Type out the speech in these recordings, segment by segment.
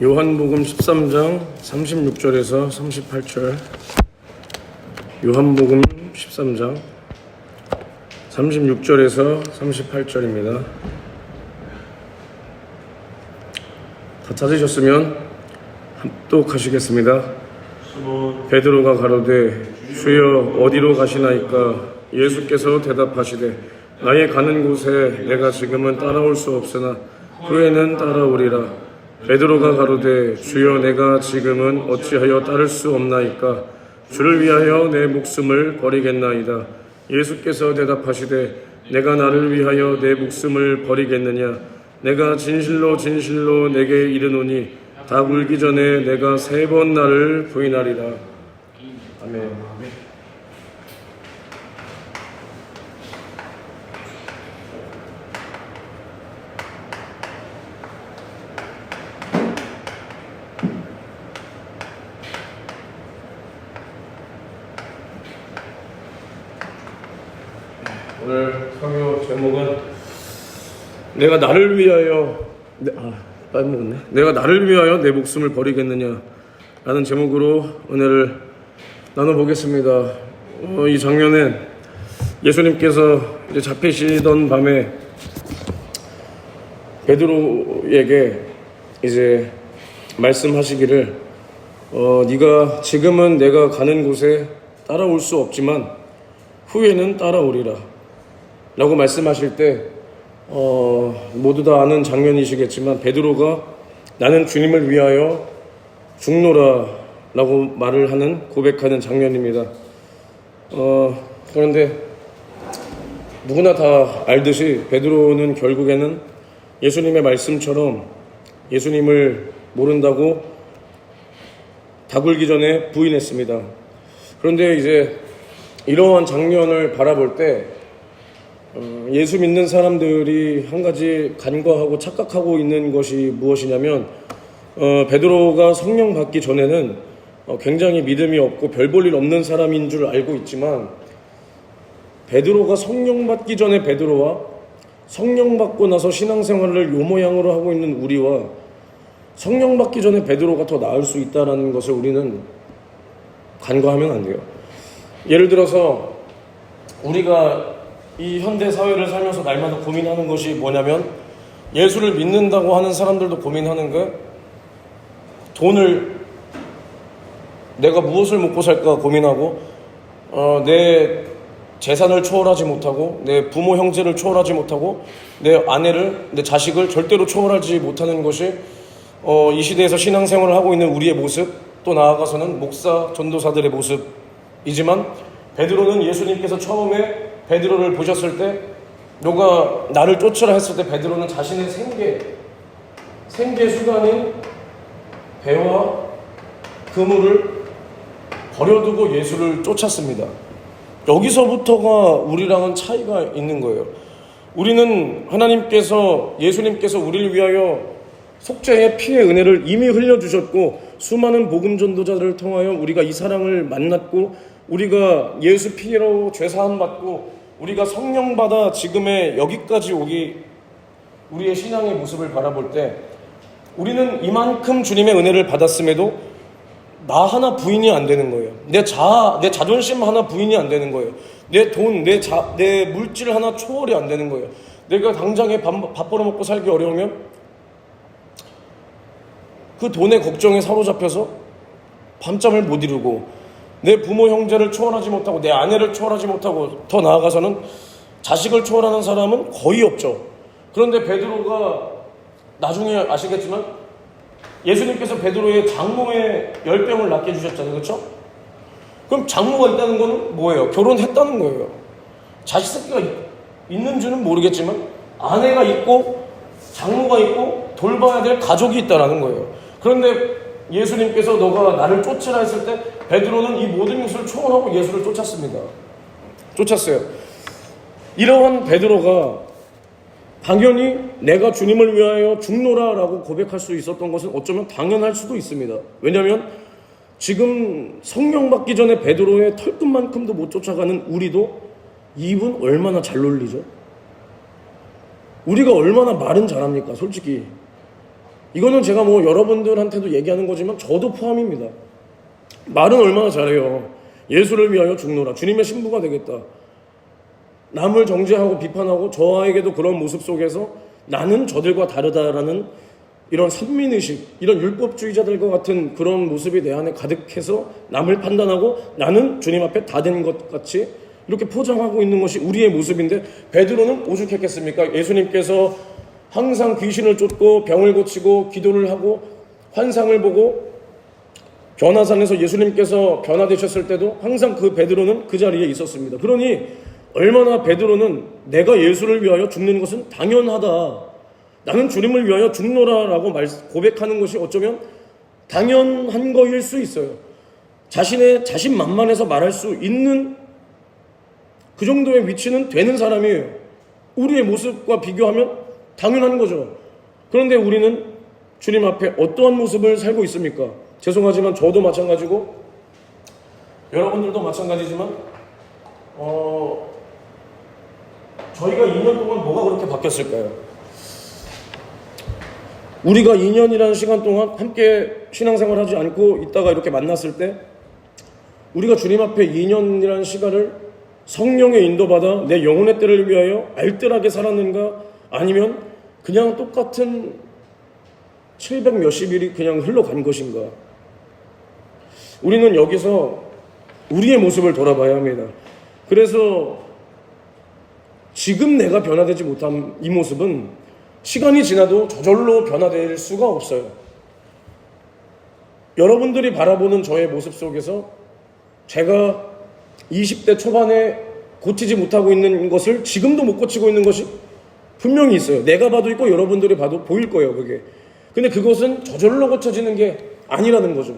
요한복음 13장 36절에서 38절. 요한복음 13장 36절에서 38절입니다. 다 찾으셨으면 합독하시겠습니다. 베드로가 가로되 주여 어디로 가시나이까? 예수께서 대답하시되 나의 가는 곳에 내가 지금은 따라올 수 없으나 후에는 따라오리라. 베드로가 가로되 주여 내가 지금은 어찌하여 따를 수 없나이까? 주를 위하여 내 목숨을 버리겠나이다. 예수께서 대답하시되 내가 나를 위하여 내 목숨을 버리겠느냐? 내가 진실로 진실로 내게 이르노니 닭 울기 전에 내가 3번 나를 부인하리라. 아멘. 오늘 설교 제목은 내가 나를 위하여 내가 나를 위하여 내 목숨을 버리겠느냐 라는 제목으로 은혜를 나눠보겠습니다. 이 장면엔 예수님께서 이제 잡히시던 밤에 베드로에게 이제 말씀하시기를 네가 지금은 내가 가는 곳에 따라올 수 없지만 후에는 따라오리라 라고 말씀하실 때 모두 다 아는 장면이시겠지만 베드로가 나는 주님을 위하여 죽노라 라고 말을 하는 고백하는 장면입니다. 그런데 누구나 다 알듯이 베드로는 결국에는 예수님의 말씀처럼 예수님을 모른다고 닭 울기 전에 부인했습니다. 그런데 이제 이러한 장면을 바라볼 때 예수 믿는 사람들이 한 가지 간과하고 착각하고 있는 것이 무엇이냐면 베드로가 성령 받기 전에는 굉장히 믿음이 없고 별 볼 일 없는 사람인 줄 알고 있지만 베드로가 성령 받기 전에 베드로와 성령 받고 나서 신앙생활을 요 모양으로 하고 있는 우리와 성령 받기 전에 베드로가 더 나을 수 있다는 것을 우리는 간과하면 안 돼요. 예를 들어서 우리가 이 현대 사회를 살면서 날마다 고민하는 것이 뭐냐면 예수를 믿는다고 하는 사람들도 고민하는 게 돈을 내가 무엇을 먹고 살까 고민하고 내 재산을 초월하지 못하고 내 부모 형제를 초월하지 못하고 내 아내를 내 자식을 절대로 초월하지 못하는 것이 이 시대에서 신앙생활을 하고 있는 우리의 모습, 또 나아가서는 목사 전도사들의 모습이지만 베드로는 예수님께서 처음에 베드로를 보셨을 때 너가 나를 쫓으라 했을 때 베드로는 자신의 생계 수단인 배와 그물을 버려두고 예수를 쫓았습니다. 여기서부터가 우리랑은 차이가 있는 거예요. 우리는 예수님께서 우리를 위하여 속죄의 피의 은혜를 이미 흘려주셨고 수많은 복음 전도자들을 통하여 우리가 이 사랑을 만났고 우리가 예수 피로 죄사함 받고 우리가 성령 받아 지금의 여기까지 오기 우리의 신앙의 모습을 바라볼 때 우리는 이만큼 주님의 은혜를 받았음에도 나 하나 부인이 안 되는 거예요. 내 자존심 하나 부인이 안 되는 거예요. 내 돈, 내 물질 하나 초월이 안 되는 거예요. 내가 당장에 밥 벌어먹고 살기 어려우면 그 돈의 걱정에 사로잡혀서 밤잠을 못 이루고 내 부모 형제를 초월하지 못하고 내 아내를 초월하지 못하고 더 나아가서는 자식을 초월하는 사람은 거의 없죠. 그런데 베드로가 나중에 아시겠지만 예수님께서 베드로의 장모의 열병을 낫게 해주셨잖아요. 그렇죠? 그럼 장모가 있다는 건 뭐예요? 결혼했다는 거예요. 자식 새끼가 있는지는 모르겠지만 아내가 있고 장모가 있고 돌봐야 될 가족이 있다는 거예요. 그런데 예수님께서 너가 나를 쫓으라 했을 때 베드로는 이 모든 것을 초월하고 예수를 쫓았어요. 이러한 베드로가 당연히 내가 주님을 위하여 죽노라 라고 고백할 수 있었던 것은 어쩌면 당연할 수도 있습니다. 왜냐하면 지금 성령 받기 전에 베드로의 털끝만큼도 못 쫓아가는 우리도 입은 얼마나 잘 놀리죠? 우리가 얼마나 말은 잘합니까? 솔직히 이거는 제가 뭐 여러분들한테도 얘기하는 거지만 저도 포함입니다. 말은 얼마나 잘해요. 예수를 위하여 죽노라. 주님의 신부가 되겠다. 남을 정죄하고 비판하고 저에게도 그런 모습 속에서 나는 저들과 다르다라는 이런 선민의식, 이런 율법주의자들과 같은 그런 모습이 내 안에 가득해서 남을 판단하고 나는 주님 앞에 다 된 것 같이 이렇게 포장하고 있는 것이 우리의 모습인데, 베드로는 오죽했겠습니까? 예수님께서 항상 귀신을 쫓고 병을 고치고 기도를 하고 환상을 보고 변화산에서 예수님께서 변화되셨을 때도 항상 그 베드로는 그 자리에 있었습니다. 그러니 얼마나 베드로는 내가 예수를 위하여 죽는 것은 당연하다, 나는 주님을 위하여 죽노라라고 고백하는 것이 어쩌면 당연한 거일 수 있어요. 자신만만해서 말할 수 있는 그 정도의 위치는 되는 사람이에요. 우리의 모습과 비교하면 당연한 거죠. 그런데 우리는 주님 앞에 어떠한 모습을 살고 있습니까? 죄송하지만 저도 마찬가지고 여러분들도 마찬가지지만 저희가 2년 동안 뭐가 그렇게 바뀌었을까요? 우리가 2년이라는 시간 동안 함께 신앙생활 하지 않고 있다가 이렇게 만났을 때 우리가 주님 앞에 2년이라는 시간을 성령의 인도받아 내 영혼의 때를 위하여 알뜰하게 살았는가, 아니면 그냥 똑같은 700 몇십 일이 그냥 흘러간 것인가? 우리는 여기서 우리의 모습을 돌아봐야 합니다. 그래서 지금 내가 변화되지 못한 이 모습은 시간이 지나도 저절로 변화될 수가 없어요. 여러분들이 바라보는 저의 모습 속에서 제가 20대 초반에 고치지 못하고 있는 것을 지금도 못 고치고 있는 것이 분명히 있어요. 내가 봐도 있고 여러분들이 봐도 보일 거예요, 그게. 근데 그것은 저절로 고쳐지는 게 아니라는 거죠.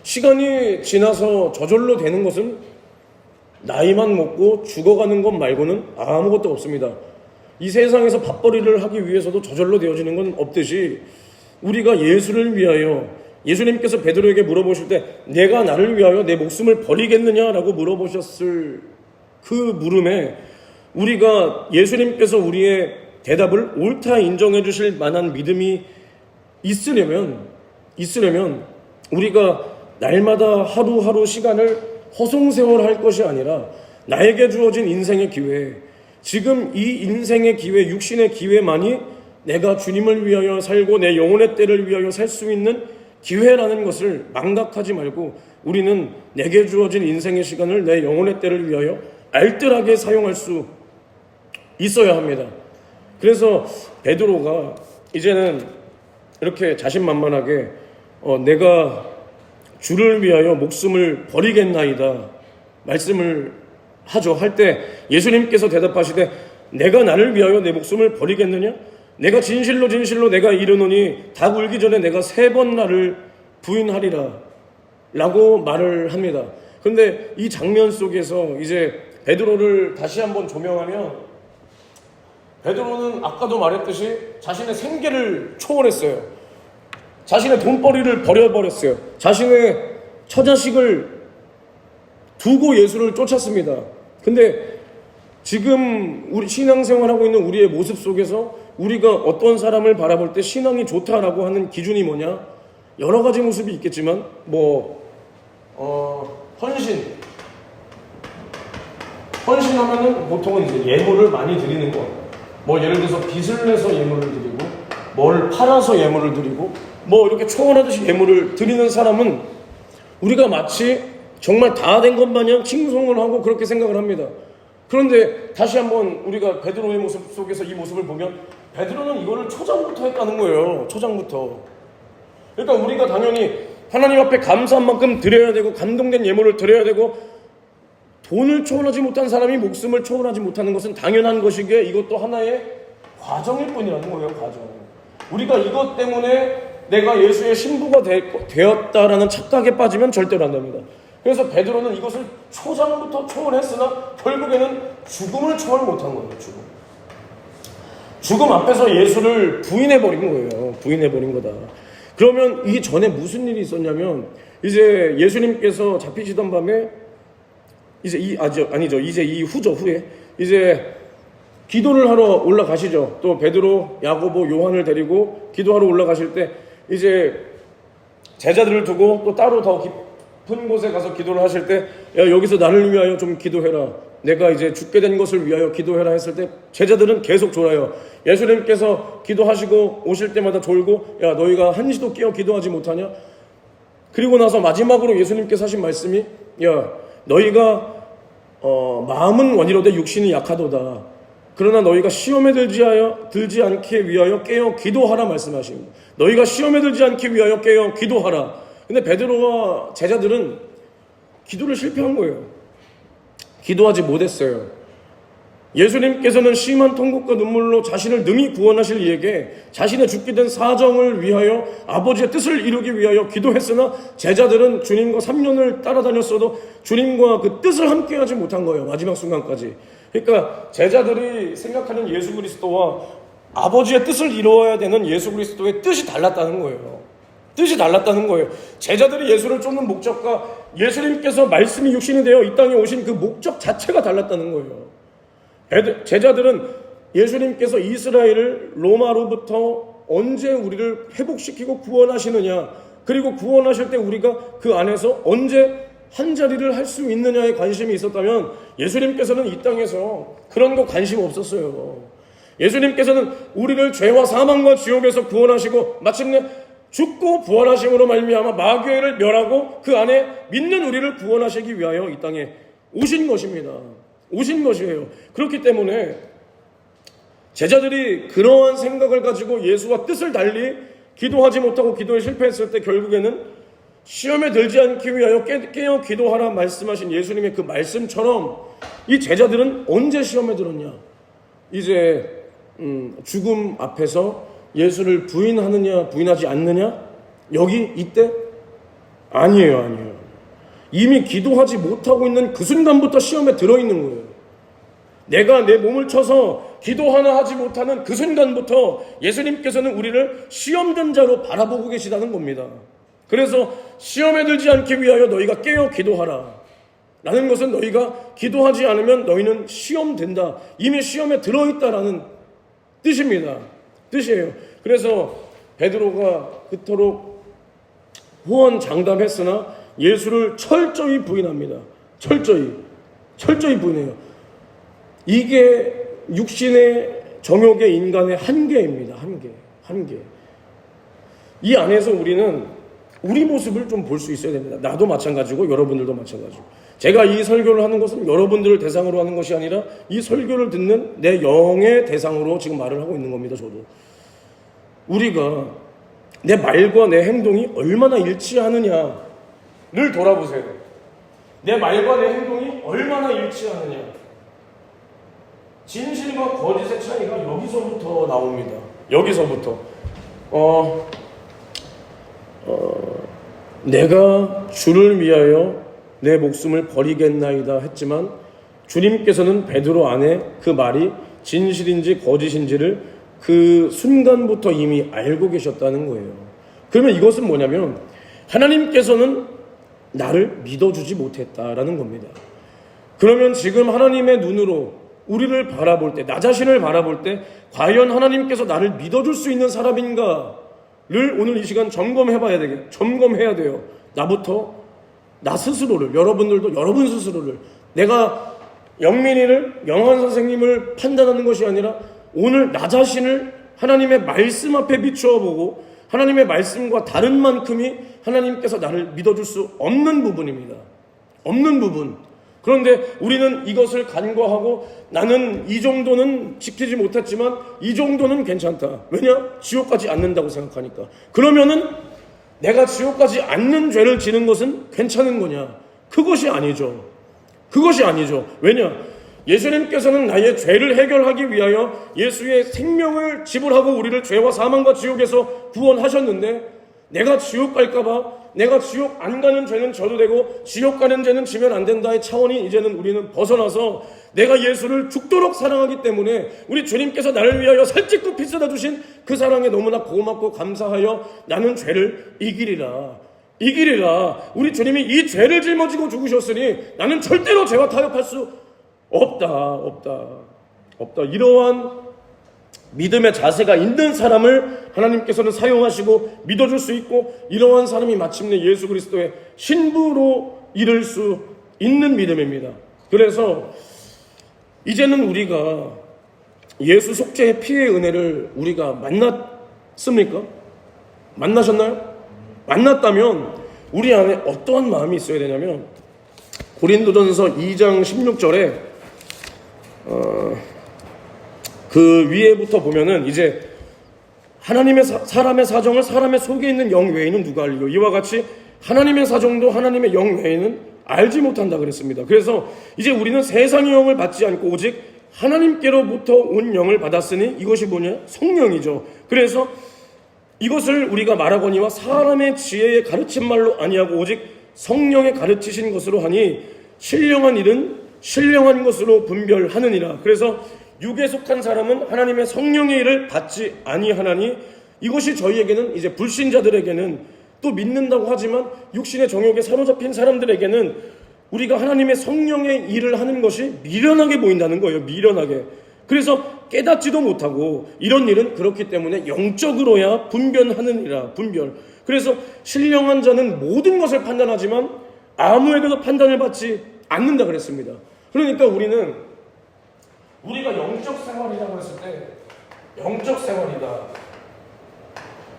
시간이 지나서 저절로 되는 것은 나이만 먹고 죽어가는 것 말고는 아무것도 없습니다. 이 세상에서 밥벌이를 하기 위해서도 저절로 되어지는 건 없듯이 우리가 예수를 위하여, 예수님께서 베드로에게 물어보실 때 내가 나를 위하여 내 목숨을 버리겠느냐라고 물어보셨을 그 물음에 우리가 예수님께서 우리의 대답을 옳다 인정해 주실 만한 믿음이 있으려면 우리가 날마다 하루하루 시간을 허송세월할 것이 아니라 나에게 주어진 인생의 기회, 지금 이 인생의 기회, 육신의 기회만이 내가 주님을 위하여 살고 내 영혼의 때를 위하여 살 수 있는 기회라는 것을 망각하지 말고 우리는 내게 주어진 인생의 시간을 내 영혼의 때를 위하여 알뜰하게 사용할 수 있어야 합니다. 그래서 베드로가 이제는 이렇게 자신만만하게 내가 주를 위하여 목숨을 버리겠나이다 말씀을 하죠. 할 때 예수님께서 대답하시되 내가 나를 위하여 내 목숨을 버리겠느냐? 내가 진실로 내가 이르노니 닭 울기 전에 내가 3번 나를 부인하리라 라고 말을 합니다. 그런데 이 장면 속에서 이제 베드로를 다시 한번 조명하면, 베드로는 아까도 말했듯이 자신의 생계를 초월했어요. 자신의 돈벌이를 버려버렸어요. 자신의 처자식을 두고 예수를 쫓았습니다. 근데 지금 우리 신앙생활하고 있는 우리의 모습 속에서 우리가 어떤 사람을 바라볼 때 신앙이 좋다라고 하는 기준이 뭐냐? 여러 가지 모습이 있겠지만 헌신하면은 보통은 이제 예물을 많이 드리는 거. 예를 들어서 빚을 내서 예물을 드리고, 뭘 팔아서 예물을 드리고, 이렇게 초원하듯이 예물을 드리는 사람은 우리가 마치 정말 다 된 것 마냥 칭송을 하고 그렇게 생각을 합니다. 그런데 다시 한번 우리가 베드로의 모습 속에서 이 모습을 보면 베드로는 이거를 초장부터 했다는 거예요. 초장부터. 그러니까 우리가 당연히 하나님 앞에 감사한 만큼 드려야 되고 감동된 예물을 드려야 되고, 돈을 초월하지 못한 사람이 목숨을 초월하지 못하는 것은 당연한 것이기에 이것도 하나의 과정일 뿐이라는 거예요. 과정. 우리가 이것 때문에 내가 예수의 신부가 되었다라는 착각에 빠지면 절대로 안 됩니다. 그래서 베드로는 이것을 초장부터 초월했으나 결국에는 죽음을 초월 못한 거예요. 죽음 앞에서 예수를 부인해버린 거예요. 부인해버린 거다. 그러면 이 전에 무슨 일이 있었냐면, 이제 예수님께서 잡히시던 밤에 이제 이 후에 이제 기도를 하러 올라가시죠. 또 베드로, 야고보, 요한을 데리고 기도하러 올라가실 때 이제 제자들을 두고 또 따로 더 깊은 곳에 가서 기도를 하실 때, 야, 여기서 나를 위하여 좀 기도해라, 내가 이제 죽게 된 것을 위하여 기도해라 했을 때 제자들은 계속 졸아요. 예수님께서 기도하시고 오실 때마다 졸고, 야, 너희가 한시도 깨어 기도하지 못하냐? 그리고 나서 마지막으로 예수님께서 하신 말씀이, 야, 너희가 마음은 원이로되 육신이 약하도다. 그러나 너희가 시험에 들지 않기 위하여 깨어 기도하라 말씀하십니다. 너희가 시험에 들지 않기 위하여 깨어 기도하라. 근데 베드로와 제자들은 기도를 실패한 거예요. 기도하지 못했어요. 예수님께서는 심한 통곡과 눈물로 자신을 능히 구원하실 이에게 자신의 죽게 된 사정을 위하여 아버지의 뜻을 이루기 위하여 기도했으나 제자들은 주님과 3년을 따라다녔어도 주님과 그 뜻을 함께하지 못한 거예요. 마지막 순간까지. 그러니까 제자들이 생각하는 예수 그리스도와 아버지의 뜻을 이루어야 되는 예수 그리스도의 뜻이 달랐다는 거예요. 뜻이 달랐다는 거예요. 제자들이 예수를 쫓는 목적과 예수님께서 말씀이 육신이 되어 이 땅에 오신 그 목적 자체가 달랐다는 거예요. 제자들은 예수님께서 이스라엘을 로마로부터 언제 우리를 회복시키고 구원하시느냐, 그리고 구원하실 때 우리가 그 안에서 언제 한 자리를 할 수 있느냐에 관심이 있었다면 예수님께서는 이 땅에서 그런 거 관심 없었어요. 예수님께서는 우리를 죄와 사망과 지옥에서 구원하시고 마침내 죽고 부활하심으로 말미암아 마귀를 멸하고 그 안에 믿는 우리를 구원하시기 위하여 이 땅에 오신 것입니다. 오신 것이에요. 그렇기 때문에 제자들이 그러한 생각을 가지고 예수와 뜻을 달리 기도하지 못하고 기도에 실패했을 때 결국에는 시험에 들지 않기 위하여 깨어 기도하라 말씀하신 예수님의 그 말씀처럼 이 제자들은 언제 시험에 들었냐? 이제 죽음 앞에서 예수를 부인하느냐 부인하지 않느냐? 여기 이때? 아니에요. 이미 기도하지 못하고 있는 그 순간부터 시험에 들어있는 거예요. 내가 내 몸을 쳐서 기도 하나 하지 못하는 그 순간부터 예수님께서는 우리를 시험된 자로 바라보고 계시다는 겁니다. 그래서 시험에 들지 않기 위하여 너희가 깨어 기도하라 라는 것은 너희가 기도하지 않으면 너희는 시험된다, 이미 시험에 들어있다라는 뜻이에요. 그래서 베드로가 그토록 호언장담했으나 예수를 철저히 부인합니다. 철저히 부인해요. 이게 육신의 정욕의 인간의 한계입니다. 한계. 이 안에서 우리는 우리 모습을 좀 볼 수 있어야 됩니다. 나도 마찬가지고 여러분들도 마찬가지고. 제가 이 설교를 하는 것은 여러분들을 대상으로 하는 것이 아니라 이 설교를 듣는 내 영의 대상으로 지금 말을 하고 있는 겁니다. 저도. 우리가 내 말과 내 행동이 얼마나 일치하느냐를 돌아보세요. 내 말과 내 행동이 얼마나 일치하느냐. 진실과 거짓의 차이가 여기서부터 나옵니다. 여기서부터. 내가 주를 위하여 내 목숨을 버리겠나이다 했지만 주님께서는 베드로 안에 그 말이 진실인지 거짓인지를 그 순간부터 이미 알고 계셨다는 거예요. 그러면 이것은 뭐냐면 하나님께서는 나를 믿어주지 못했다라는 겁니다. 그러면 지금 하나님의 눈으로 우리를 바라볼 때, 나 자신을 바라볼 때 과연 하나님께서 나를 믿어줄 수 있는 사람인가를 오늘 이 시간 점검해야 돼요. 나부터, 나 스스로를, 여러분들도 여러분 스스로를, 내가 영민이를, 영원 선생님을 판단하는 것이 아니라 오늘 나 자신을 하나님의 말씀 앞에 비추어 보고 하나님의 말씀과 다른 만큼이 하나님께서 나를 믿어줄 수 없는 부분입니다. 없는 부분. 그런데 우리는 이것을 간과하고 나는 이 정도는 지키지 못했지만 이 정도는 괜찮다. 왜냐? 지옥 가지 않는다고 생각하니까. 그러면은 내가 지옥 가지 않는 죄를 지는 것은 괜찮은 거냐? 그것이 아니죠. 왜냐? 예수님께서는 나의 죄를 해결하기 위하여 예수의 생명을 지불하고 우리를 죄와 사망과 지옥에서 구원하셨는데 내가 지옥 갈까봐 내가 지옥 안 가는 죄는 져도 되고 지옥 가는 죄는 지면 안 된다의 차원이 이제는 우리는 벗어나서 내가 예수를 죽도록 사랑하기 때문에 우리 주님께서 나를 위하여 살찌고 피쓰다 주신 그 사랑에 너무나 고맙고 감사하여 나는 죄를 이기리라. 우리 주님이 이 죄를 짊어지고 죽으셨으니 나는 절대로 죄와 타협할 수 없다. 없다. 이러한 믿음의 자세가 있는 사람을 하나님께서는 사용하시고 믿어줄 수 있고, 이러한 사람이 마침내 예수 그리스도의 신부로 이를 수 있는 믿음입니다. 그래서 이제는 우리가 예수 속죄의 피의 은혜를 우리가 만났습니까? 만나셨나요? 만났다면 우리 안에 어떠한 마음이 있어야 되냐면, 고린도전서 2장 16절에 그 위에부터 보면은 이제 하나님의 사람의 사정을 사람의 속에 있는 영 외에는 누가 알리요? 이와 같이 하나님의 사정도 하나님의 영 외에는 알지 못한다 그랬습니다. 그래서 이제 우리는 세상의 영을 받지 않고 오직 하나님께로부터 온 영을 받았으니 이것이 뭐냐? 성령이죠. 그래서 이것을 우리가 말하거니와 사람의 지혜의 가르친 말로 아니하고 오직 성령의 가르치신 것으로 하니 신령한 일은 신령한 것으로 분별하느니라. 그래서 육에 속한 사람은 하나님의 성령의 일을 받지 아니하나니, 이것이 저희에게는, 이제 불신자들에게는, 또 믿는다고 하지만 육신의 정욕에 사로잡힌 사람들에게는 우리가 하나님의 성령의 일을 하는 것이 미련하게 보인다는 거예요. 미련하게. 그래서 깨닫지도 못하고, 이런 일은 그렇기 때문에 영적으로야 분별하느니라. 분별. 그래서 신령한 자는 모든 것을 판단하지만 아무에게도 판단을 받지 않는다 그랬습니다. 그러니까 우리가 영적 생활이라고 했을 때, 영적 생활이다,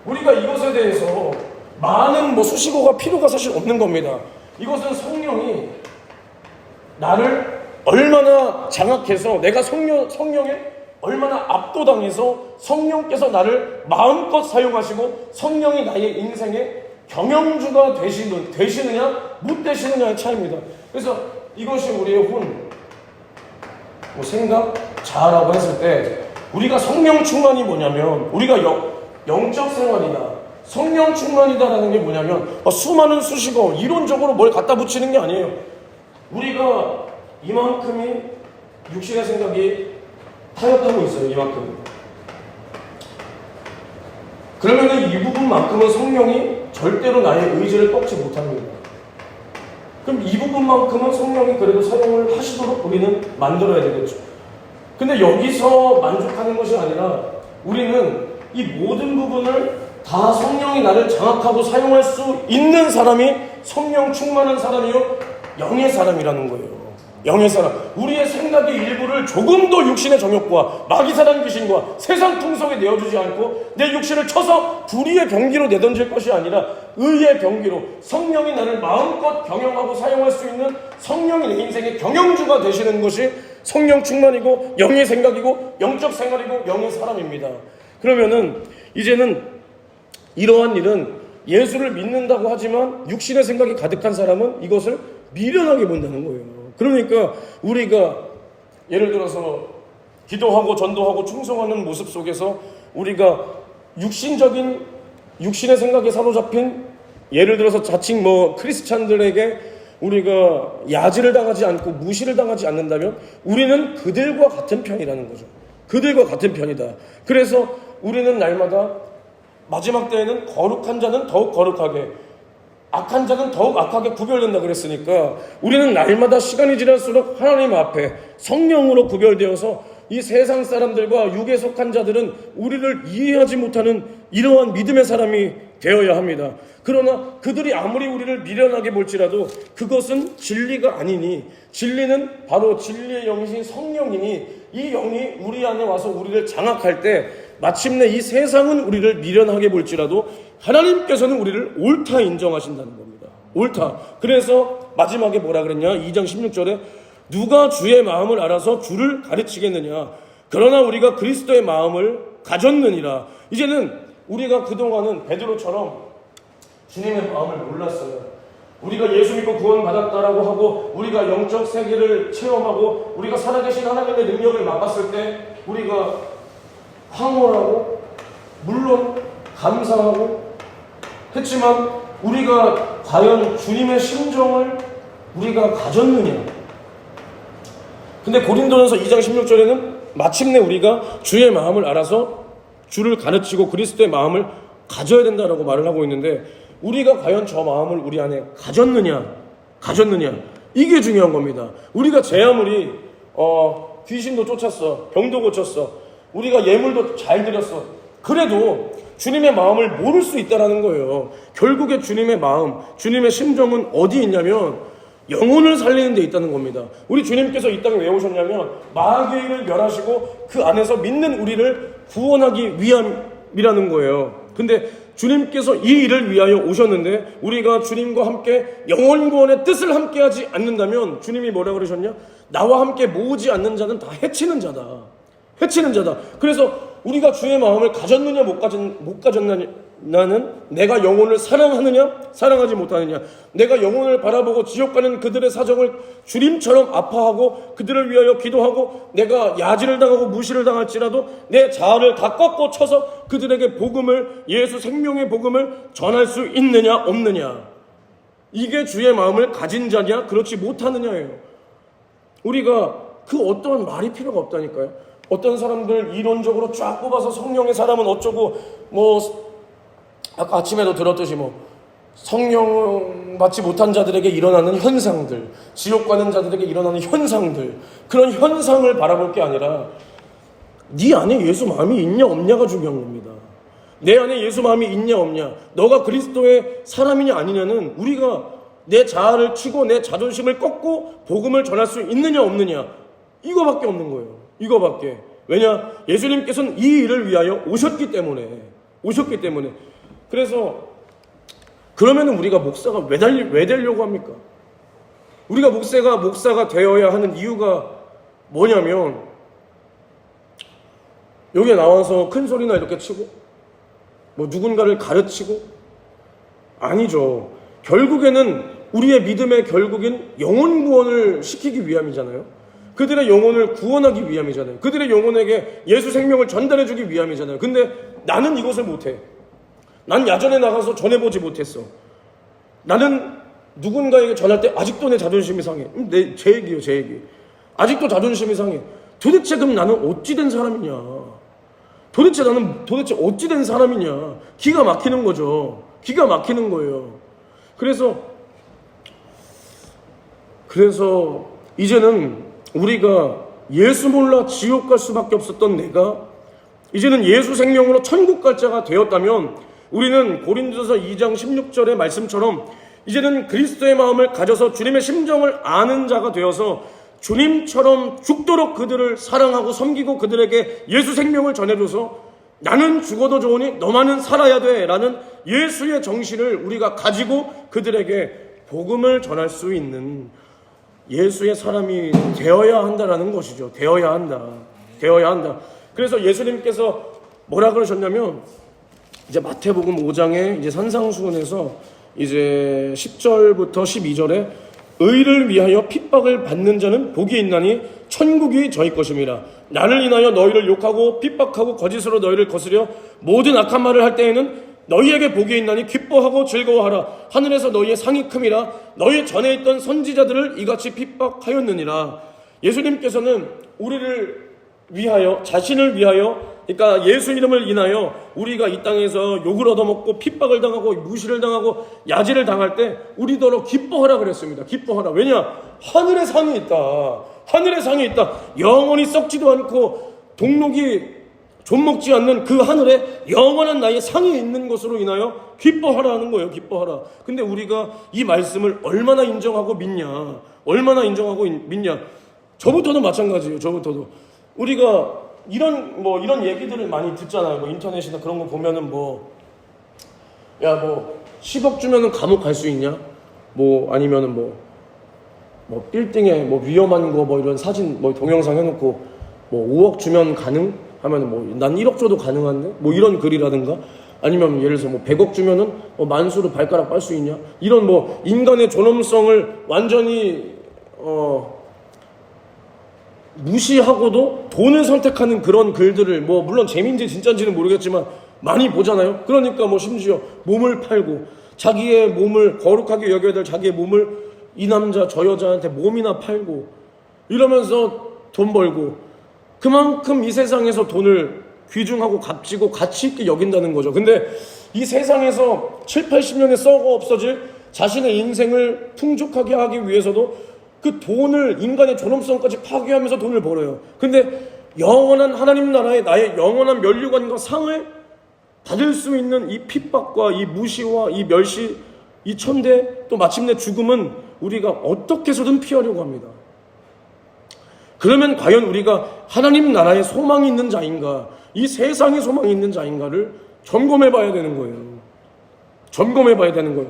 우리가 이것에 대해서 많은 수식어가 필요가 사실 없는 겁니다. 이것은 성령이 나를 얼마나 장악해서, 내가 성령에 얼마나 압도당해서 성령께서 나를 마음껏 사용하시고 성령이 나의 인생의 경영주가 되시느냐 못 되시느냐의 차이입니다. 그래서 이것이 우리의 생각, 자아라고 했을 때, 우리가 성령 충만이 뭐냐면, 우리가 영적 생활이다, 성령 충만이다라는 게 뭐냐면, 수많은 수식어, 이론적으로 뭘 갖다 붙이는 게 아니에요. 우리가 이만큼이 육신의 생각이 타협하고 있어요. 이만큼. 그러면 이 부분만큼은 성령이 절대로 나의 의지를 꺾지 못합니다. 그럼 이 부분만큼은 성령이 그래도 사용을 하시도록 우리는 만들어야 되겠죠. 근데 여기서 만족하는 것이 아니라 우리는 이 모든 부분을 다 성령이 나를 장악하고 사용할 수 있는 사람이 성령 충만한 사람이요, 영의 사람이라는 거예요. 영의 사람. 우리의 생각의 일부를 조금도 육신의 정욕과 마귀사단 귀신과 세상 풍속에 내어주지 않고 내 육신을 쳐서 불의의 병기로 내던질 것이 아니라 의의 병기로 성령이 나를 마음껏 경영하고 사용할 수 있는, 성령이 내 인생의 경영주가 되시는 것이 성령 충만이고 영의 생각이고 영적 생활이고 영의 사람입니다. 그러면은 이제는 이러한 일은 예수를 믿는다고 하지만 육신의 생각이 가득한 사람은 이것을 미련하게 본다는 거예요. 그러니까 우리가 예를 들어서 기도하고 전도하고 충성하는 모습 속에서 우리가 육신의 생각에 사로잡힌, 예를 들어서 자칭 크리스찬들에게 우리가 야지를 당하지 않고 무시를 당하지 않는다면 우리는 그들과 같은 편이라는 거죠. 그들과 같은 편이다. 그래서 우리는 날마다 마지막 때에는 거룩한 자는 더욱 거룩하게, 악한 자는 더욱 악하게 구별된다 그랬으니까 우리는 날마다 시간이 지날수록 하나님 앞에 성령으로 구별되어서 이 세상 사람들과 육에 속한 자들은 우리를 이해하지 못하는 이러한 믿음의 사람이 되어야 합니다. 그러나 그들이 아무리 우리를 미련하게 볼지라도 그것은 진리가 아니니, 진리는 바로 진리의 영이신 성령이니, 이 영이 우리 안에 와서 우리를 장악할 때 마침내 이 세상은 우리를 미련하게 볼지라도 하나님께서는 우리를 옳다 인정하신다는 겁니다. 옳다. 그래서 마지막에 뭐라 그랬냐? 2장 16절에 누가 주의 마음을 알아서 주를 가르치겠느냐? 그러나 우리가 그리스도의 마음을 가졌느니라. 이제는 우리가 그동안은 베드로처럼 주님의 마음을 몰랐어요. 우리가 예수 믿고 구원받았다라고 하고 우리가 영적 세계를 체험하고 우리가 살아계신 하나님의 능력을 맛봤을 때 우리가 황홀하고 물론 감사하고 했지만 우리가 과연 주님의 심정을 우리가 가졌느냐? 근데 고린도전서 2장 16절에는 마침내 우리가 주의 마음을 알아서 주를 가르치고 그리스도의 마음을 가져야 된다라고 말을 하고 있는데, 우리가 과연 저 마음을 우리 안에 가졌느냐? 이게 중요한 겁니다. 우리가 제 아무리 귀신도 쫓았어. 병도 고쳤어. 우리가 예물도 잘 드렸어. 그래도 주님의 마음을 모를 수 있다라는 거예요. 결국에 주님의 마음, 주님의 심정은 어디 있냐면 영혼을 살리는 데 있다는 겁니다. 우리 주님께서 이 땅에 왜 오셨냐면 마귀의 일을 멸하시고 그 안에서 믿는 우리를 구원하기 위함이라는 거예요. 근데 주님께서 이 일을 위하여 오셨는데 우리가 주님과 함께 영혼 구원의 뜻을 함께 하지 않는다면 주님이 뭐라 그러셨냐? 나와 함께 모으지 않는 자는 다 해치는 자다. 해치는 자다. 그래서 우리가 주의 마음을 가졌느냐 못 가졌느냐는 내가 영혼을 사랑하느냐 사랑하지 못하느냐, 내가 영혼을 바라보고 지옥 가는 그들의 사정을 주님처럼 아파하고 그들을 위하여 기도하고 내가 야지를 당하고 무시를 당할지라도 내 자아를 다 꺾고 쳐서 그들에게 복음을, 예수 생명의 복음을 전할 수 있느냐 없느냐, 이게 주의 마음을 가진 자냐 그렇지 못하느냐예요. 우리가 그 어떤 말이 필요가 없다니까요. 어떤 사람들 이론적으로 쫙 뽑아서 성령의 사람은 어쩌고 아까 아침에도 들었듯이 성령 받지 못한 자들에게 일어나는 현상들, 지옥 가는 자들에게 일어나는 현상들, 그런 현상을 바라볼 게 아니라 네 안에 예수 마음이 있냐 없냐가 중요한 겁니다. 내 안에 예수 마음이 있냐 없냐, 너가 그리스도의 사람이냐 아니냐는 우리가 내 자아를 치고 내 자존심을 꺾고 복음을 전할 수 있느냐 없느냐, 이거밖에 없는 거예요. 이거밖에. 왜냐? 예수님께서는 이 일을 위하여 오셨기 때문에. 그래서 그러면 우리가 목사가 왜 되려고 합니까? 우리가 목사가 되어야 하는 이유가 뭐냐면 여기에 나와서 큰 소리나 이렇게 치고 누군가를 가르치고, 아니죠. 결국에는 우리의 믿음의 결국엔 영혼 구원을 시키기 위함이잖아요. 그들의 영혼을 구원하기 위함이잖아요. 그들의 영혼에게 예수 생명을 전달해주기 위함이잖아요. 근데 나는 이것을 못해. 난 야전에 나가서 전해보지 못했어. 나는 누군가에게 전할 때 아직도 내 자존심이 상해. 제 얘기. 아직도 자존심이 상해. 도대체 그럼 나는 어찌 된 사람이냐? 나는 어찌 된 사람이냐? 기가 막히는 거죠. 기가 막히는 거예요. 그래서 이제는 우리가 예수 몰라 지옥 갈 수밖에 없었던 내가 이제는 예수 생명으로 천국 갈 자가 되었다면, 우리는 고린도서 2장 16절의 말씀처럼 이제는 그리스도의 마음을 가져서 주님의 심정을 아는 자가 되어서 주님처럼 죽도록 그들을 사랑하고 섬기고 그들에게 예수 생명을 전해줘서 나는 죽어도 좋으니 너만은 살아야 돼 라는 예수의 정신을 우리가 가지고 그들에게 복음을 전할 수 있는 예수의 사람이 되어야 한다라는 것이죠. 되어야 한다. 그래서 예수님께서 뭐라 그러셨냐면, 이제 마태복음 5장에 이제 산상수훈에서 이제 10절부터 12절에 의를 위하여 핍박을 받는 자는 복이 있나니 천국이 저희 것임이라. 나를 인하여 너희를 욕하고 핍박하고 거짓으로 너희를 거스려 모든 악한 말을 할 때에는 너희에게 복이 있나니 기뻐하고 즐거워하라. 하늘에서 너희의 상이 큼이라. 너희 전에 있던 선지자들을 이같이 핍박하였느니라. 예수님께서는 우리를 위하여, 자신을 위하여, 그러니까 예수 이름을 인하여 우리가 이 땅에서 욕을 얻어먹고 핍박을 당하고 무시를 당하고 야지를 당할 때 우리더러 기뻐하라 그랬습니다. 기뻐하라. 왜냐? 하늘의 상이 있다. 영원히 썩지도 않고 동록이 존먹지 않는 그 하늘에 영원한 나의 상이 있는 것으로 인하여 기뻐하라는 거예요. 기뻐하라. 근데 우리가 이 말씀을 얼마나 인정하고 믿냐? 저부터도 마찬가지예요. 우리가 이런 얘기들을 많이 듣잖아요. 인터넷이나 그런 거 보면은 10억 주면은 감옥 갈 수 있냐? 아니면은 빌딩에 위험한 거 이런 사진 동영상 해놓고 5억 주면 가능? 하면은 난 1억 줘도 가능한데? 이런 글이라든가, 아니면 예를 들어서 100억 주면은 만수로 발가락 빨 수 있냐? 이런 인간의 존엄성을 완전히 무시하고도 돈을 선택하는 그런 글들을 물론 재미인지 진짜인지는 모르겠지만 많이 보잖아요. 그러니까 심지어 몸을 팔고 자기의 몸을 거룩하게 여겨야 될 자기의 몸을 이 남자 저 여자한테 몸이나 팔고 이러면서 돈 벌고, 그만큼 이 세상에서 돈을 귀중하고 값지고 가치 있게 여긴다는 거죠. 근데 이 세상에서 7, 80년에 썩어 없어질 자신의 인생을 풍족하게 하기 위해서도 그 돈을, 인간의 존엄성까지 파괴하면서 돈을 벌어요. 근데 영원한 하나님 나라의 나의 영원한 면류관과 상을 받을 수 있는 이 핍박과 이 무시와 이 멸시, 이 천대, 또 마침내 죽음은 우리가 어떻게 해서든 피하려고 합니다. 그러면 과연 우리가 하나님 나라에 소망이 있는 자인가, 이 세상에 소망이 있는 자인가를 점검해 봐야 되는 거예요. 점검해 봐야 되는 거예요.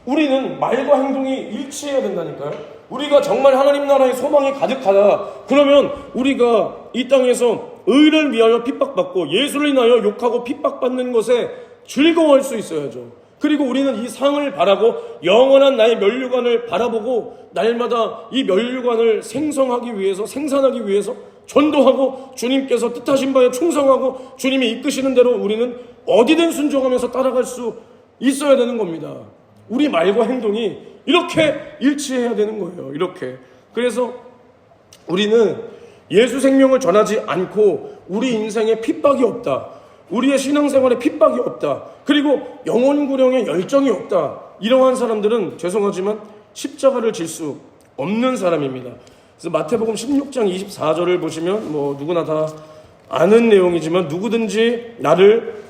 우리는 말과 행동이 일치해야 된다니까요. 우리가 정말 하나님 나라의 소망이 가득하다, 그러면 우리가 이 땅에서 의를 위하여 핍박받고 예수를 인하여 욕하고 핍박받는 것에 즐거워할 수 있어야죠. 그리고 우리는 이 상을 바라고 영원한 나의 면류관을 바라보고 날마다 이 면류관을 생성하기 위해서, 생산하기 위해서 전도하고 주님께서 뜻하신 바에 충성하고 주님이 이끄시는 대로 우리는 어디든 순종하면서 따라갈 수 있어야 되는 겁니다. 우리 말과 행동이 이렇게 일치해야 되는 거예요. 이렇게. 그래서 우리는 예수 생명을 전하지 않고 우리 인생에 핍박이 없다, 우리의 신앙생활에 핍박이 없다, 그리고 영혼구령에 열정이 없다, 이러한 사람들은 죄송하지만 십자가를 질 수 없는 사람입니다. 그래서 마태복음 16장 24절을 보시면 누구나 다 아는 내용이지만, 누구든지 나를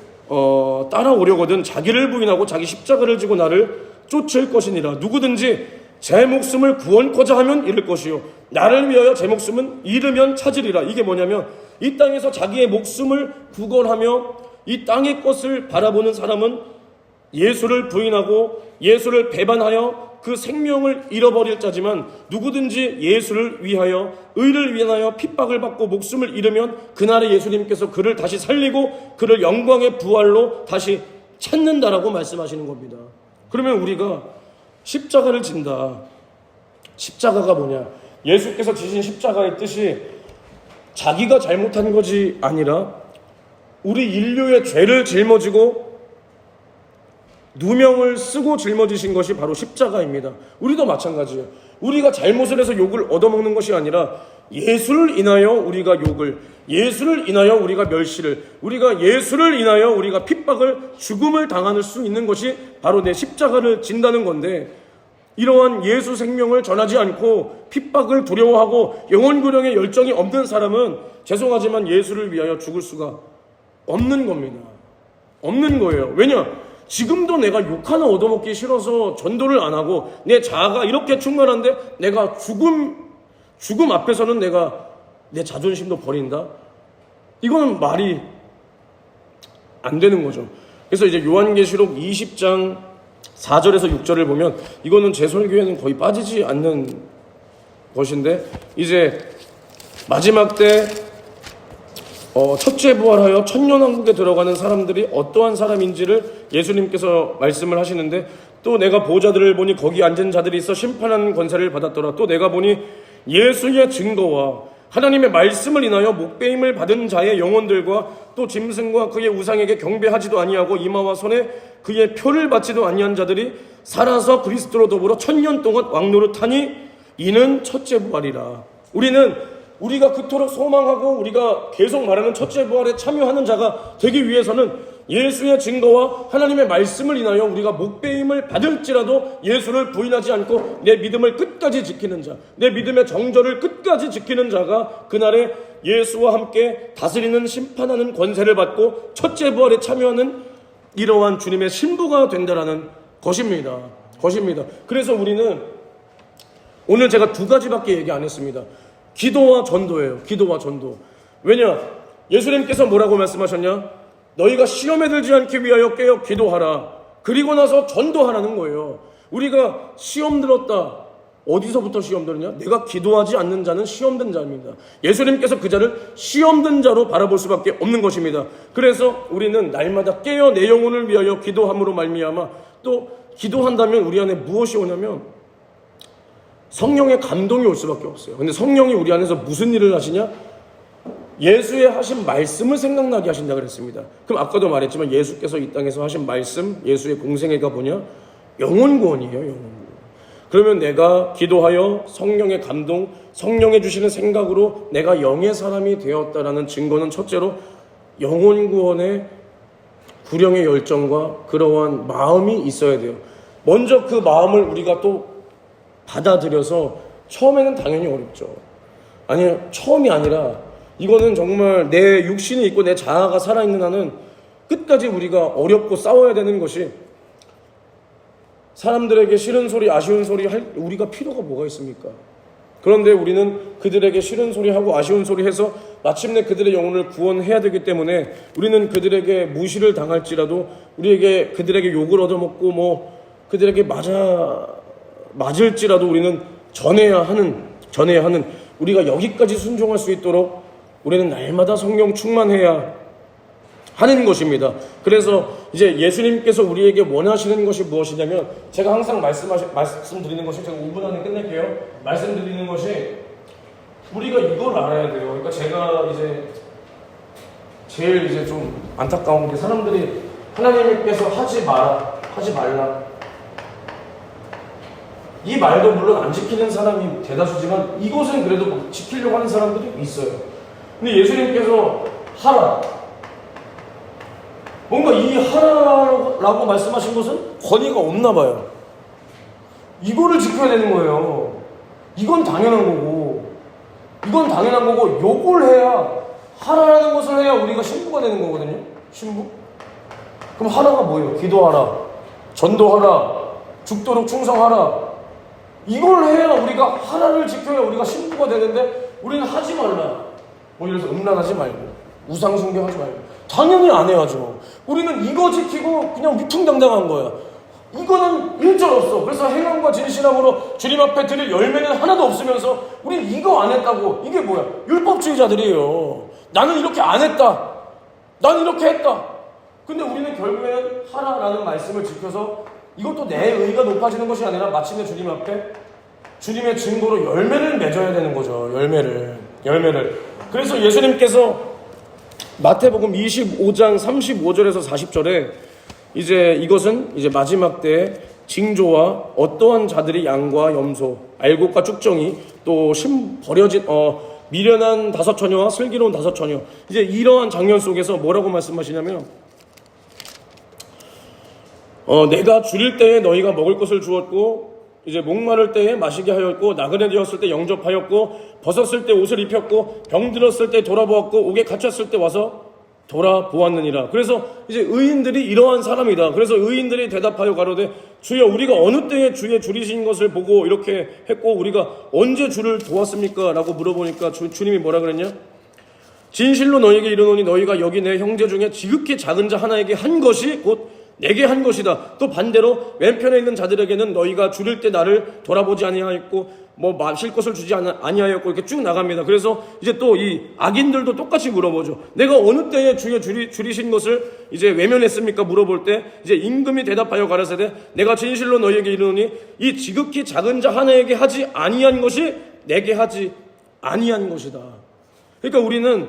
따라오려거든 자기를 부인하고 자기 십자가를 지고 나를 쫓을 것이니라. 누구든지 제 목숨을 구원코자 하면 잃을 것이요 나를 위하여 제 목숨은 잃으면 찾으리라. 이게 뭐냐면, 이 땅에서 자기의 목숨을 구걸하며 이 땅의 것을 바라보는 사람은 예수를 부인하고 예수를 배반하여 그 생명을 잃어버릴 자지만, 누구든지 예수를 위하여, 의를 위하여 핍박을 받고 목숨을 잃으면 그날에 예수님께서 그를 다시 살리고 그를 영광의 부활로 다시 찾는다라고 말씀하시는 겁니다. 그러면 우리가 십자가를 진다. 십자가가 뭐냐? 예수께서 지신 십자가의 뜻이 자기가 잘못한 것이 아니라 우리 인류의 죄를 짊어지고 누명을 쓰고 짊어지신 것이 바로 십자가입니다. 우리도 마찬가지예요. 우리가 잘못을 해서 욕을 얻어먹는 것이 아니라 예수를 인하여 우리가 욕을, 예수를 인하여 우리가 멸시를, 우리가 예수를 인하여 우리가 핍박을, 죽음을 당할 수 있는 것이 바로 내 십자가를 진다는 건데, 이러한 예수 생명을 전하지 않고 핍박을 두려워하고 영혼구령에 열정이 없는 사람은 죄송하지만 예수를 위하여 죽을 수가 없는 겁니다. 없는 거예요. 왜냐? 지금도 내가 욕 하나 얻어먹기 싫어서 전도를 안 하고 내 자아가 이렇게 충만한데 내가 죽음 앞에서는 내가 내 자존심도 버린다? 이거는 말이 안 되는 거죠. 그래서 이제 요한계시록 20장 4절에서 6절을 보면, 이거는 제 설교에는 거의 빠지지 않는 것인데, 이제 마지막 때 첫째 부활하여 천년왕국에 들어가는 사람들이 어떠한 사람인지를 예수님께서 말씀을 하시는데, 또 내가 보좌들을 보니 거기 앉은 자들이 있어 심판하는 권세를 받았더라. 또 내가 보니 예수의 증거와 하나님의 말씀을 인하여 목배임을 받은 자의 영혼들과 또 짐승과 그의 우상에게 경배하지도 아니하고 이마와 손에 그의 표를 받지도 아니한 자들이 살아서 그리스도로 더불어 천년 동안 왕노릇하니 이는 첫째 부활이라. 우리가 그토록 소망하고 우리가 계속 말하는 첫째 부활에 참여하는 자가 되기 위해서는 예수의 증거와 하나님의 말씀을 인하여 우리가 목배임을 받을지라도 예수를 부인하지 않고 내 믿음을 끝까지 지키는 자, 내 믿음의 정절을 끝까지 지키는 자가 그날에 예수와 함께 다스리는, 심판하는 권세를 받고 첫째 부활에 참여하는 이러한 주님의 신부가 된다라는 것입니다. 그래서 우리는 오늘 제가 두 가지밖에 얘기 안 했습니다. 기도와 전도예요. 기도와 전도. 왜냐? 예수님께서 뭐라고 말씀하셨냐? 너희가 시험에 들지 않기 위하여 깨어 기도하라. 그리고 나서 전도하라는 거예요. 우리가 시험 들었다. 어디서부터 시험 들었냐? 내가 기도하지 않는 자는 시험된 자입니다. 예수님께서 그 자를 시험된 자로 바라볼 수밖에 없는 것입니다. 그래서 우리는 날마다 깨어 내 영혼을 위하여 기도함으로 말미암아, 또 기도한다면 우리 안에 무엇이 오냐면 성령의 감동이 올 수밖에 없어요. 근데 성령이 우리 안에서 무슨 일을 하시냐? 예수의 하신 말씀을 생각나게 하신다 그랬습니다. 그럼 아까도 말했지만 예수께서 이 땅에서 하신 말씀, 예수의 공생애가 뭐냐? 영혼구원이에요. 영혼구원. 그러면 내가 기도하여 성령의 감동, 성령의 주시는 생각으로 내가 영의 사람이 되었다라는 증거는 첫째로 영혼구원의 구령의 열정과 그러한 마음이 있어야 돼요. 먼저 그 마음을 우리가 또 받아들여서 처음에는 당연히 어렵죠. 아니요, 처음이 아니라 이거는 정말 내 육신이 있고 내 자아가 살아있는 한은 끝까지 우리가 어렵고 싸워야 되는 것이, 사람들에게 싫은 소리, 아쉬운 소리 할 우리가 필요가 뭐가 있습니까? 그런데 우리는 그들에게 싫은 소리 하고 아쉬운 소리 해서 마침내 그들의 영혼을 구원해야 되기 때문에 우리는 그들에게 무시를 당할지라도, 그들에게 욕을 얻어먹고 뭐 그들에게 맞을지라도 우리는 전해야 하는 우리가 여기까지 순종할 수 있도록 우리는 날마다 성령 충만해야 하는 것입니다. 그래서 이제 예수님께서 우리에게 원하시는 것이 무엇이냐면, 제가 항상 말씀드리는 것이, 제가 5분 안에 끝낼게요. 말씀드리는 것이, 우리가 이걸 알아야 돼요. 그러니까 제가 이제 제일 이제 좀 안타까운 게, 사람들이 하나님께서 하지 말라 이 말도 물론 안 지키는 사람이 대다수지만 이것은 그래도 지키려고 하는 사람들이 있어요. 근데 예수님께서 하라, 뭔가 이 하라라고 말씀하신 것은 권위가 없나 봐요. 이거를 지켜야 되는 거예요. 이건 당연한 거고 요걸 해야, 하라라는 것을 해야 우리가 신부가 되는 거거든요. 신부? 그럼 하라가 뭐예요? 기도하라, 전도하라, 죽도록 충성하라. 이걸 해야, 우리가 하라를 지켜야 우리가 신부가 되는데, 우리는 하지 말라, 뭐 이래서 음란하지 말고 우상 숭배하지 말고, 당연히 안 해야죠. 우리는 이거 지키고 그냥 위풍당당한 거야. 이거는 일절 없어. 그래서 행함과 진실함으로 주님 앞에 드릴 열매는 하나도 없으면서 우리는 이거 안 했다고, 이게 뭐야? 율법주의자들이에요. 나는 이렇게 안 했다, 난 이렇게 했다. 근데 우리는 결국에는 하라라는 말씀을 지켜서, 이것도 내 의가 높아지는 것이 아니라 마침내 주님 앞에 주님의 증거로 열매를 맺어야 되는 거죠. 열매를. 그래서 예수님께서 마태복음 25장 35절에서 40절에 이것은 이제 마지막 때에 징조와 어떠한 자들이 양과 염소, 알곡과 쭉정이, 또 미련한 5처녀와 슬기로운 5처녀, 이제 이러한 장면 속에서 뭐라고 말씀하시냐면, 내가 줄일 때에 너희가 먹을 것을 주었고, 이제 목마를 때에 마시게 하였고, 나그네 되었을 때 영접하였고, 벗었을 때 옷을 입혔고, 병들었을 때 돌아보았고, 옥에 갇혔을 때 와서 돌아보았느니라. 그래서 이제 의인들이 이러한 사람이다. 그래서 의인들이 대답하여 가로되, 주여, 우리가 어느 때에 주의 줄이신 것을 보고 이렇게 했고, 우리가 언제 주를 도왔습니까? 라고 물어보니까 주님이 뭐라 그랬냐? 진실로 너희에게 이르노니 너희가 여기 내 형제 중에 지극히 작은 자 하나에게 한 것이 곧 내게 한 것이다. 또 반대로 왼편에 있는 자들에게는 너희가 줄일 때 나를 돌아보지 아니하였고, 뭐 마실 것을 주지 아니하였고, 이렇게 쭉 나갑니다. 그래서 이제 또 이 악인들도 똑같이 물어보죠. 내가 어느 때에 주의 줄이신 것을 이제 외면했습니까? 물어볼 때 이제 임금이 대답하여 가라사대, 내가 진실로 너희에게 이르노니 이 지극히 작은 자 하나에게 하지 아니한 것이 내게 하지 아니한 것이다. 그러니까 우리는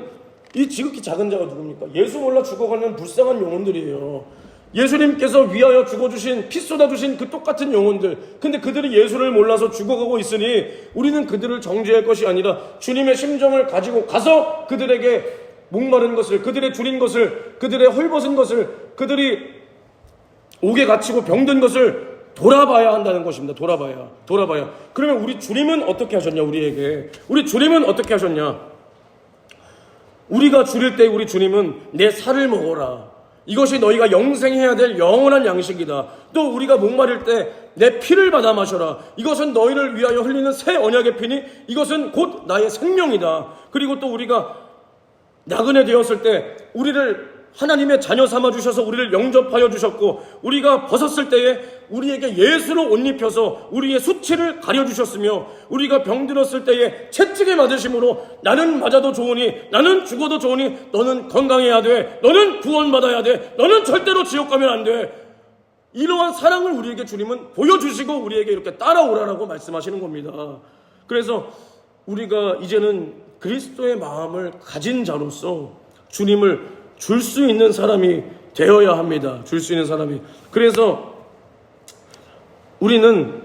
이 지극히 작은 자가 누굽니까? 예수 몰라 죽어가는 불쌍한 영혼들이에요. 예수님께서 위하여 죽어주신, 피 쏟아주신 그 똑같은 영혼들. 근데 그들이 예수를 몰라서 죽어가고 있으니 우리는 그들을 정죄할 것이 아니라 주님의 심정을 가지고 가서 그들에게 목마른 것을, 그들의 줄인 것을, 그들의 헐벗은 것을, 그들이 옥에 갇히고 병든 것을 돌아봐야 한다는 것입니다. 돌아봐야. 그러면 우리 주님은 어떻게 하셨냐? 우리 주님은 어떻게 하셨냐? 우리가 줄일 때 우리 주님은 내 살을 먹어라, 이것이 너희가 영생해야 될 영원한 양식이다. 또 우리가 목마를 때 내 피를 받아 마셔라, 이것은 너희를 위하여 흘리는 새 언약의 피니 이것은 곧 나의 생명이다. 그리고 또 우리가 나그네 되었을 때 우리를 하나님의 자녀 삼아 주셔서 우리를 영접하여 주셨고, 우리가 벗었을 때에 우리에게 예수로 옷 입혀서 우리의 수치를 가려주셨으며, 우리가 병들었을 때에 채찍에 맞으심으로 나는 맞아도 좋으니, 나는 죽어도 좋으니 너는 건강해야 돼, 너는 구원받아야 돼, 너는 절대로 지옥 가면 안 돼. 이러한 사랑을 우리에게 주님은 보여주시고 우리에게 이렇게 따라오라라고 말씀하시는 겁니다. 그래서 우리가 이제는 그리스도의 마음을 가진 자로서 주님을 줄 수 있는 사람이 되어야 합니다. 줄 수 있는 사람이. 그래서 우리는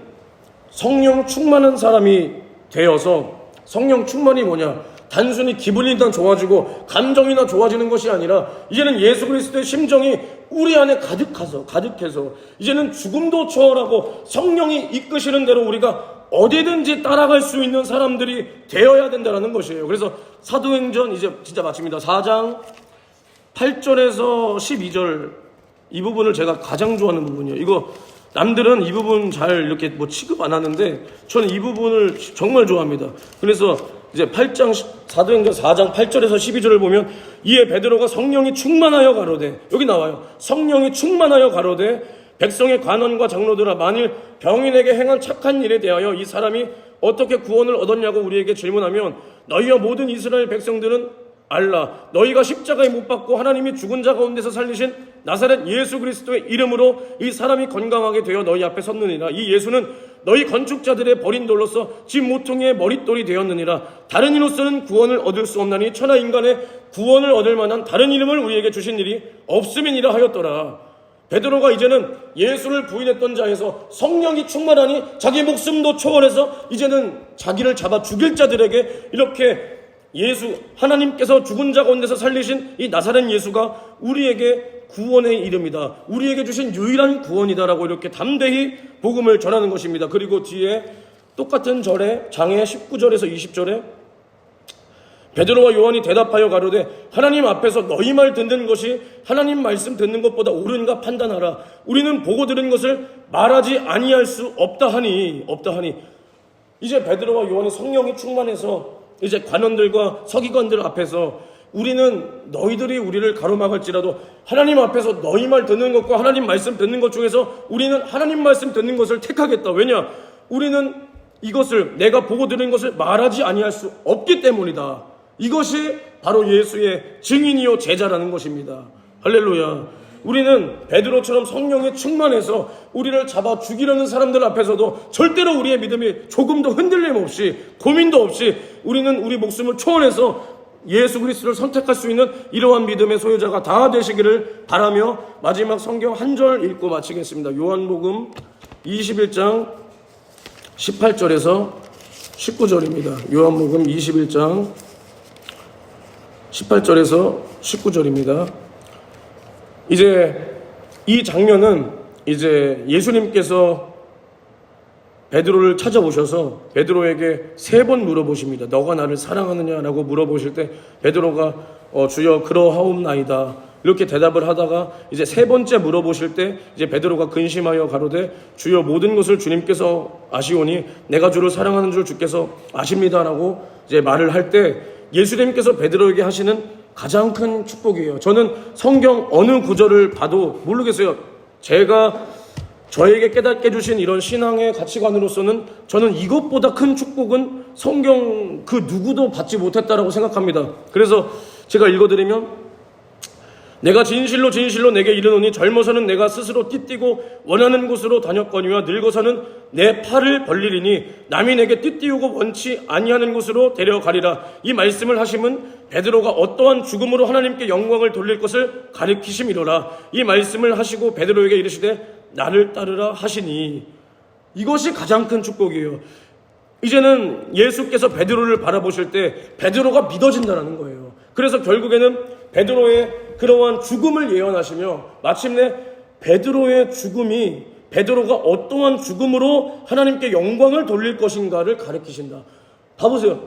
성령 충만한 사람이 되어서, 성령 충만이 뭐냐? 단순히 기분이나 좋아지고 감정이나 좋아지는 것이 아니라, 이제는 예수 그리스도의 심정이 우리 안에 가득해서 이제는 죽음도 초월하고 성령이 이끄시는 대로 우리가 어디든지 따라갈 수 있는 사람들이 되어야 된다는 것이에요. 그래서 사도행전 이제 진짜 마칩니다. 4장 8절에서 12절 이 부분을 제가 가장 좋아하는 부분이에요. 이거 남들은 이 부분 잘 이렇게 뭐 취급 안 하는데 저는 이 부분을 정말 좋아합니다. 그래서 이제 사도행전 4장 8절에서 12절을 보면 이에 베드로가 성령이 충만하여 가로되, 여기 나와요. 성령이 충만하여 가로되 백성의 관원과 장로들아, 만일 병인에게 행한 착한 일에 대하여 이 사람이 어떻게 구원을 얻었냐고 우리에게 질문하면 너희와 모든 이스라엘 백성들은 알라, 너희가 십자가에 못 박고 하나님이 죽은 자 가운데서 살리신 나사렛 예수 그리스도의 이름으로 이 사람이 건강하게 되어 너희 앞에 섰느니라. 이 예수는 너희 건축자들의 버린 돌로서 집 모퉁이의 머릿돌이 되었느니라. 다른 이로서는 구원을 얻을 수 없나니 천하 인간의 구원을 얻을 만한 다른 이름을 우리에게 주신 일이 없음이니라 하였더라. 베드로가 이제는 예수를 부인했던 자에서 성령이 충만하니 자기 목숨도 초월해서 이제는 자기를 잡아 죽일 자들에게 이렇게 예수, 하나님께서 죽은 자 가운데서 살리신 이 나사렛 예수가 우리에게 구원의 이름이다, 우리에게 주신 유일한 구원이다라고 이렇게 담대히 복음을 전하는 것입니다. 그리고 뒤에 똑같은 절에 장의 19절에서 20절에 베드로와 요한이 대답하여 가로되 하나님 앞에서 너희 말 듣는 것이 하나님 말씀 듣는 것보다 옳은가 판단하라. 우리는 보고 들은 것을 말하지 아니할 수 없다 하니. 이제 베드로와 요한이 성령이 충만해서 이제 관원들과 서기관들 앞에서 우리는 너희들이 우리를 가로막을지라도 하나님 앞에서 너희 말 듣는 것과 하나님 말씀 듣는 것 중에서 우리는 하나님 말씀 듣는 것을 택하겠다. 왜냐? 우리는 이것을, 내가 보고 들은 것을 말하지 아니할 수 없기 때문이다. 이것이 바로 예수의 증인이요 제자라는 것입니다. 할렐루야. 우리는 베드로처럼 성령에 충만해서 우리를 잡아 죽이려는 사람들 앞에서도 절대로 우리의 믿음이 조금도 흔들림 없이, 고민도 없이 우리는 우리 목숨을 초월해서 예수 그리스도를 선택할 수 있는 이러한 믿음의 소유자가 다 되시기를 바라며 마지막 성경 한 절 읽고 마치겠습니다. 요한복음 21장 18절에서 19절입니다. 요한복음 21장 18절에서 19절입니다. 이제 이 장면은 이제 예수님께서 베드로를 찾아오셔서 베드로에게 3번 물어보십니다. 너가 나를 사랑하느냐라고 물어보실 때 베드로가 주여 그러하옵나이다 이렇게 대답을 하다가 이제 3번째 물어보실 때 이제 베드로가 근심하여 가로되 주여 모든 것을 주님께서 아시오니 내가 주를 사랑하는 줄 주께서 아십니다라고 이제 말을 할 때 예수님께서 베드로에게 하시는 가장 큰 축복이에요. 저는 성경 어느 구절을 봐도 모르겠어요. 제가 저에게 깨닫게 해주신 이런 신앙의 가치관으로서는 저는 이것보다 큰 축복은 성경 그 누구도 받지 못했다라고 생각합니다. 그래서 제가 읽어드리면 내가 진실로 내게 이르노니 젊어서는 내가 스스로 띠띠고 원하는 곳으로 다녔거니와 늙어서는 내 팔을 벌리리니 남이 내게 띠띠우고 원치 아니하는 곳으로 데려가리라. 이 말씀을 하심은 베드로가 어떠한 죽음으로 하나님께 영광을 돌릴 것을 가리키심이로라. 이 말씀을 하시고 베드로에게 이르시되 나를 따르라 하시니. 이것이 가장 큰 축복이에요. 이제는 예수께서 베드로를 바라보실 때 베드로가 믿어진다는 거예요. 그래서 결국에는 베드로의 그러한 죽음을 예언하시며 마침내 베드로의 죽음이 베드로가 어떠한 죽음으로 하나님께 영광을 돌릴 것인가를 가르치신다. 봐보세요.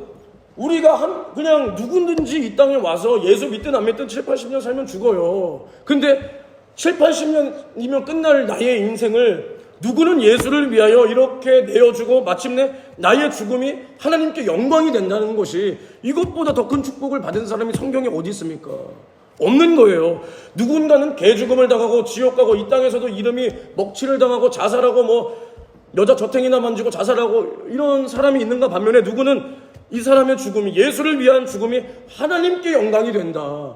우리가 그냥 누구든지 이 땅에 와서 예수 믿든 안 믿든 7, 80년 살면 죽어요. 근데 7, 80년이면 끝날 나의 인생을 누구는 예수를 위하여 이렇게 내어주고 마침내 나의 죽음이 하나님께 영광이 된다는 것이, 이것보다 더 큰 축복을 받은 사람이 성경에 어디 있습니까? 없는 거예요. 누군가는 개죽음을 당하고 지옥 가고 이 땅에서도 이름이 먹칠을 당하고 자살하고 뭐 여자 저탱이나 만지고 자살하고 이런 사람이 있는가 반면에 누구는 이 사람의 죽음이, 예수를 위한 죽음이 하나님께 영광이 된다.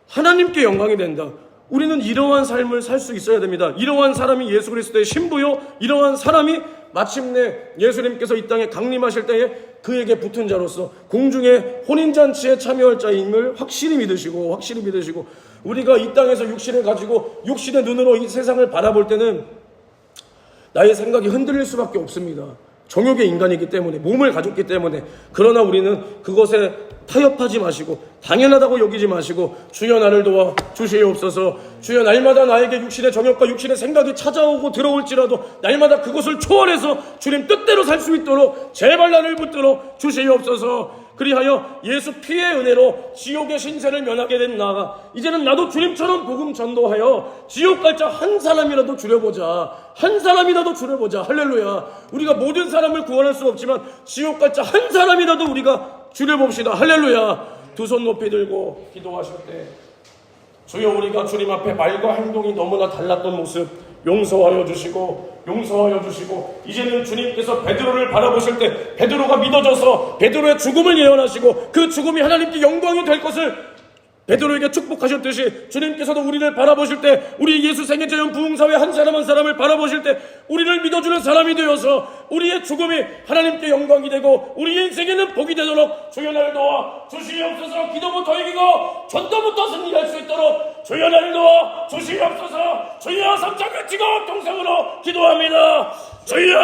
하나님께 영광이 된다. 우리는 이러한 삶을 살 수 있어야 됩니다. 이러한 사람이 예수 그리스도의 신부요, 이러한 사람이 마침내 예수님께서 이 땅에 강림하실 때에 그에게 붙은 자로서 공중의 혼인잔치에 참여할 자임을 확실히 믿으시고 우리가 이 땅에서 육신을 가지고 육신의 눈으로 이 세상을 바라볼 때는 나의 생각이 흔들릴 수밖에 없습니다. 정욕의 인간이기 때문에, 몸을 가졌기 때문에. 그러나 우리는 그것에 타협하지 마시고 당연하다고 여기지 마시고 주여 나를 도와 주시옵소서. 주여 날마다 나에게 육신의 정욕과 육신의 생각이 찾아오고 들어올지라도 날마다 그것을 초월해서 주님 뜻대로 살 수 있도록 제발 나를 붙들어 주시옵소서. 그리하여 예수 피의 은혜로 지옥의 신세를 면하게 된 나가 이제는 나도 주님처럼 복음 전도하여 지옥 갈자 한 사람이라도 줄여보자. 한 사람이라도 줄여보자. 할렐루야. 우리가 모든 사람을 구원할 수 없지만 지옥 갈자 한 사람이라도 우리가 줄여봅시다. 할렐루야. 두 손 높이 들고 기도하실 때 주여 우리가 주님 앞에 말과 행동이 너무나 달랐던 모습 용서하여 주시고 이제는 주님께서 베드로를 바라보실 때 베드로가 믿어져서 베드로의 죽음을 예언하시고 그 죽음이 하나님께 영광이 될 것을 베드로에게 축복하셨듯이 주님께서도 우리를 바라보실 때 우리 예수 생애자연 부흥사회 한 사람 한 사람을 바라보실 때 우리를 믿어주는 사람이 되어서 우리의 죽음이 하나님께 영광이 되고 우리의 인생에는 복이 되도록 주여 나를 도와 주시옵소서. 기도부터 이기고 전도부터 승리할 수 있도록 주여 나를 도와 주시옵소서. 주여 삼창 외치고 동성으로 기도합니다. 주여